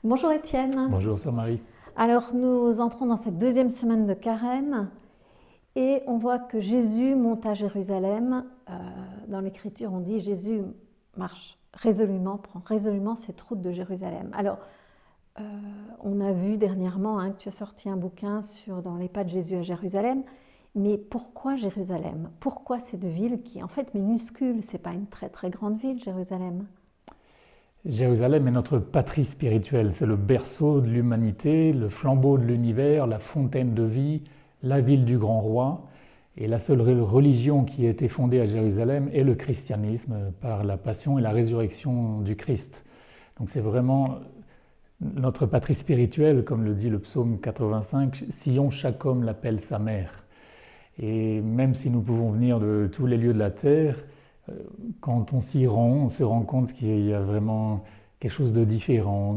Bonjour Étienne. Bonjour Sœur Marie. Alors nous entrons dans cette deuxième semaine de Carême et on voit que Jésus monte à Jérusalem. Dans l'Écriture on dit Jésus marche résolument, prend résolument cette route de Jérusalem. Alors on a vu dernièrement que tu as sorti un bouquin dans les pas de Jésus à Jérusalem. Mais pourquoi Jérusalem? Pourquoi cette ville qui est en fait minuscule? C'est pas une très très grande ville, Jérusalem. Jérusalem est notre patrie spirituelle, c'est le berceau de l'humanité, le flambeau de l'univers, la fontaine de vie, la ville du grand roi. Et la seule religion qui a été fondée à Jérusalem est le christianisme par la passion et la résurrection du Christ. Donc c'est vraiment notre patrie spirituelle, comme le dit le psaume 85, « Sion, chaque homme l'appelle sa mère ». Et même si nous pouvons venir de tous les lieux de la terre, quand on s'y rend, on se rend compte qu'il y a vraiment quelque chose de différent.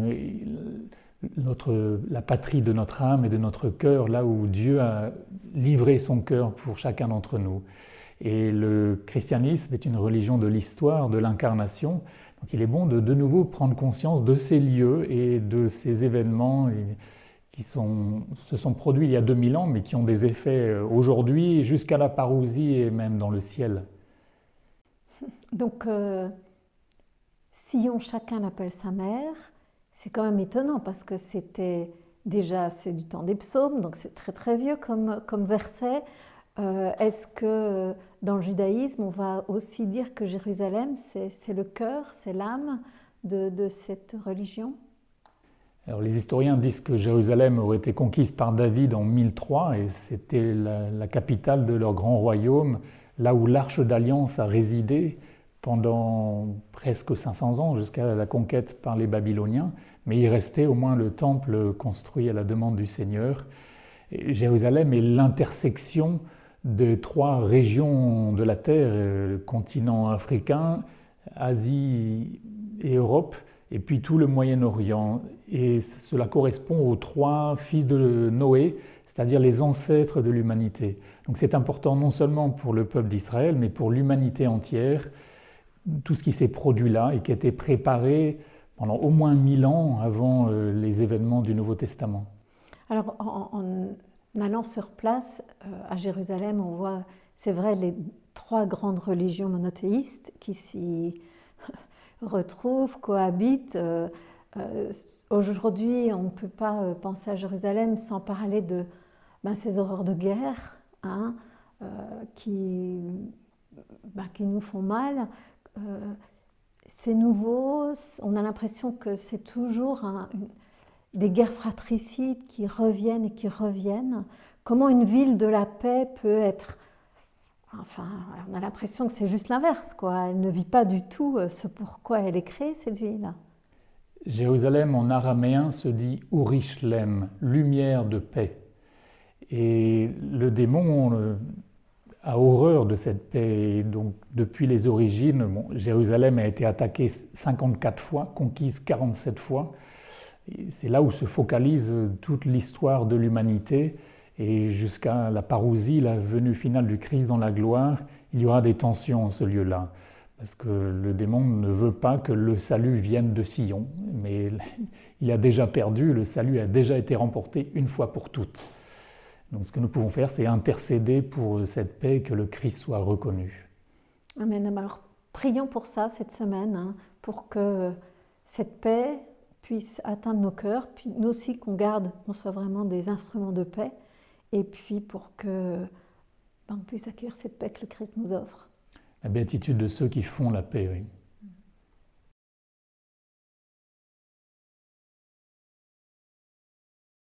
La patrie de notre âme et de notre cœur, là où Dieu a livré son cœur pour chacun d'entre nous. Et le christianisme est une religion de l'histoire, de l'incarnation. Donc il est bon de nouveau prendre conscience de ces lieux et de ces événements qui se sont produits il y a 2000 ans, mais qui ont des effets aujourd'hui jusqu'à la parousie et même dans le ciel. Donc, Sion, chacun l'appelle sa mère, c'est quand même étonnant parce que c'est du temps des psaumes, donc c'est très très vieux comme verset. Est-ce que dans le judaïsme, on va aussi dire que Jérusalem, c'est le cœur, c'est l'âme de cette religion? Alors, les historiens disent que Jérusalem aurait été conquise par David en 1003 et c'était la capitale de leur grand royaume, là où l'Arche d'Alliance a résidé pendant presque 500 ans jusqu'à la conquête par les Babyloniens, mais il restait au moins le temple construit à la demande du Seigneur. Et Jérusalem est l'intersection de 3 régions de la terre, le continent africain, Asie et Europe, et puis tout le Moyen-Orient. Et cela correspond aux 3 fils de Noé, c'est-à-dire les ancêtres de l'humanité. Donc c'est important non seulement pour le peuple d'Israël, mais pour l'humanité entière, tout ce qui s'est produit là et qui a été préparé pendant au moins 1000 ans avant les événements du Nouveau Testament. Alors en allant sur place à Jérusalem, on voit, c'est vrai, les 3 grandes religions monothéistes qui s'y retrouvent, cohabitent. Aujourd'hui, on ne peut pas penser à Jérusalem sans parler de ces horreurs de guerre qui nous font mal. C'est nouveau, on a l'impression que c'est toujours des guerres fratricides qui reviennent et qui reviennent. Comment une ville de la paix peut être... Enfin, on a l'impression que c'est juste l'inverse, quoi. Elle ne vit pas du tout ce pourquoi elle est créée, cette ville. Jérusalem en araméen se dit Urishlem, lumière de paix. Et le démon a horreur de cette paix. Et donc, depuis les origines, Jérusalem a été attaquée 54 fois, conquise 47 fois. C'est là où se focalise toute l'histoire de l'humanité. Et jusqu'à la parousie, la venue finale du Christ dans la gloire, il y aura des tensions en ce lieu-là. Parce que le démon ne veut pas que le salut vienne de Sion. Mais il a déjà perdu, le salut a déjà été remporté une fois pour toutes. Donc ce que nous pouvons faire, c'est intercéder pour cette paix, que le Christ soit reconnu. Amen. Alors prions pour ça cette semaine, pour que cette paix puisse atteindre nos cœurs, puis nous aussi qu'on soit vraiment des instruments de paix, et puis pour que on puisse accueillir cette paix que le Christ nous offre. La béatitude de ceux qui font la paix, oui.